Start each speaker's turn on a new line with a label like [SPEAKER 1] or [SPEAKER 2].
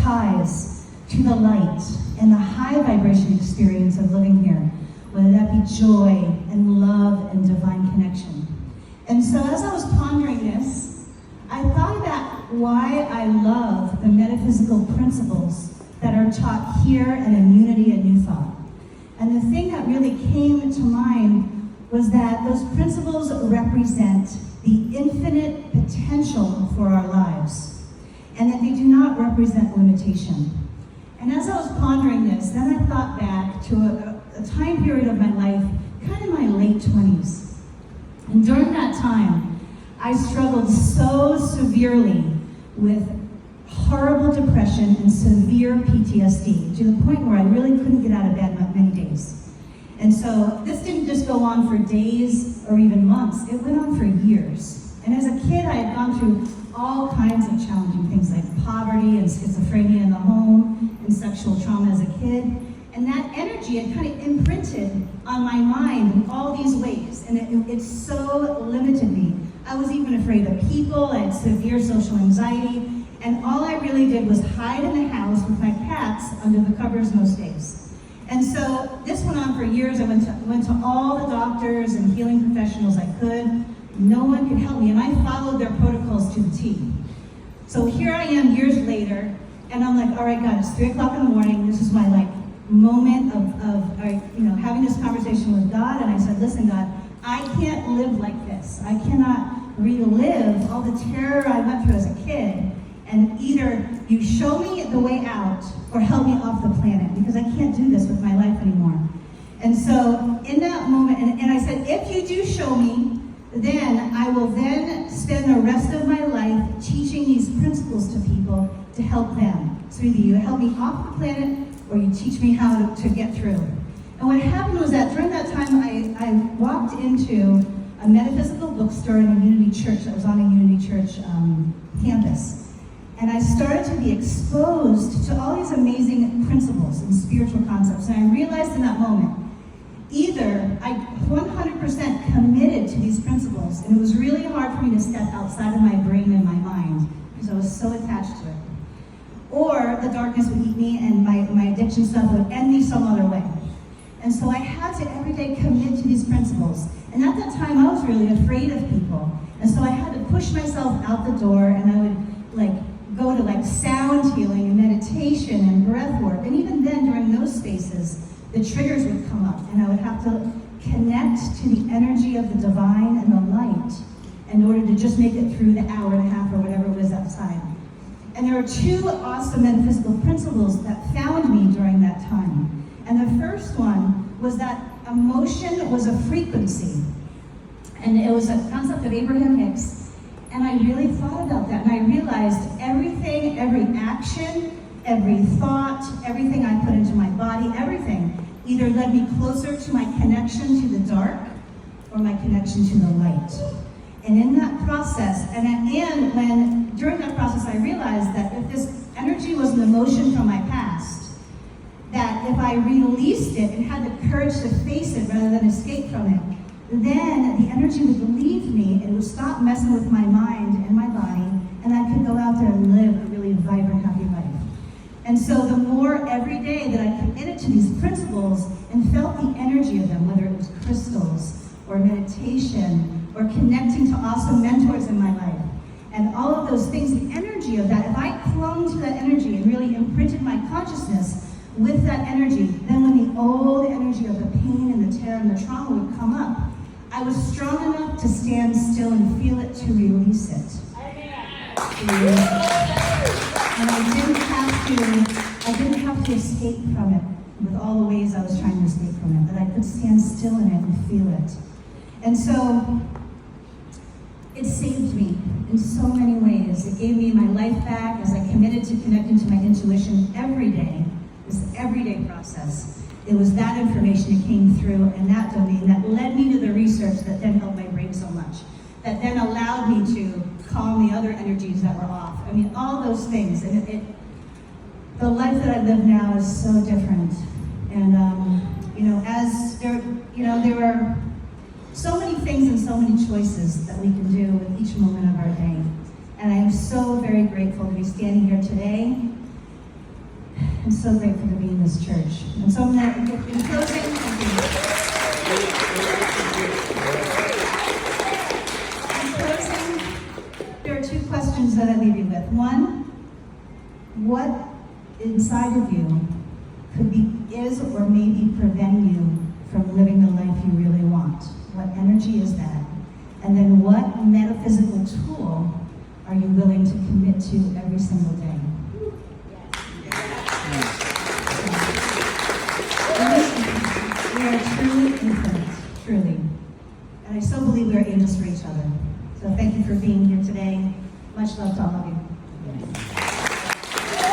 [SPEAKER 1] ties to the light and the high vibration experience of living here, whether that be joy and love and divine connection. And so as I was pondering this, I thought about why I love the metaphysical principles that are taught here and in Unity and New Thought. And the thing that really came to mind was that those principles represent the infinite potential for our lives, and that they do not represent limitation. And as I was pondering this, then I thought back to a time period of my life, kind of my late 20s. And during that time, I struggled so severely with horrible depression and severe PTSD, to the point where I really couldn't get out of bed many days. And so this didn't just go on for days or even months, it went on for years. And as a kid, I had gone through all kinds of challenging things like poverty and schizophrenia in the home and sexual trauma as a kid. And that energy had kind of imprinted on my mind in all these ways, and it so limited me. I was even afraid of people, I had severe social anxiety, and all I really did was hide in the house with my cats under the covers most days. And so this went on for years. I went to all the doctors and healing professionals I could. No one could help me, and I followed their protocols to the T. So here I am years later, and I'm like, all right, God, it's 3 o'clock in the morning. This is my moment of having this conversation with God. And I said, listen, God, I can't live like this. I cannot relive all the terror I went through as a kid. And either you show me the way out or help me off the planet, because I can't do this with my life anymore. And so in that moment, and I said, if you do show me, then I will then spend the rest of my life teaching these principles to people to help them. So either you help me off the planet or you teach me how to get through. And what happened was that during that time, I walked into a metaphysical bookstore in a Unity church that was on a Unity church campus. And I started to be exposed to all these amazing principles and spiritual concepts. And I realized in that moment, either I 100% committed to these principles, and it was really hard for me to step outside of my brain and my mind because I was so attached to it, or the darkness would eat me and my addiction stuff would end me some other way. And so I had to every day commit to these principles. And at that time, I was really afraid of people. And so I had to push myself out the door, and I would go to sound healing and meditation and breath work. And even then, during those spaces, the triggers would come up, and I would have to connect to the energy of the divine and the light in order to just make it through the hour and a half or whatever it was outside. And there are 2 awesome metaphysical principles that found me during that time. And the first one was that emotion was a frequency. And it was a concept of Abraham Hicks. And I really thought about that, and I realized everything, every action, every thought, everything I put into my body, everything either led me closer to my connection to the dark or my connection to the light. And in that process, during that process, I realized that if this energy was an emotion from my past, that if I released it and had the courage to face it rather than escape from it, then the energy would leave me, and it would stop messing with my mind and my body, and I could go out there and live a really vibrant, happy life. And so the more every day that I committed to these principles and felt the energy of them, whether it was crystals or meditation or connecting to awesome mentors in my life, and all of those things, the energy of that, if I clung to that energy and really imprinted my consciousness with that energy, then when the old energy of the pain and the terror and the trauma would come up, I was strong enough to stand still and feel it, to release it. And I didn't have to escape from it with all the ways I was trying to escape from it, that I could stand still in it and feel it. And so it saved me in so many ways. It gave me my life back as I committed to connecting to my intuition every day, this everyday process. It was that information that came through and that domain that led me to the research that then helped my brain so much, that then allowed me to calm the other energies that were off. I mean, all those things. And the life that I live now is so different. And there are so many things and so many choices that we can do with each moment of our day. And I am so very grateful to be standing here today I'm so grateful to be in this church. And so I'm going to, in closing, there are two questions that I leave you with. One, what inside of you is or maybe prevent you from living the life you really want? What energy is that? And then what metaphysical tool are you willing to commit to every single day? We are truly infinite, truly. And I so believe we are angels for each other. So thank you for being here today. Much love to all.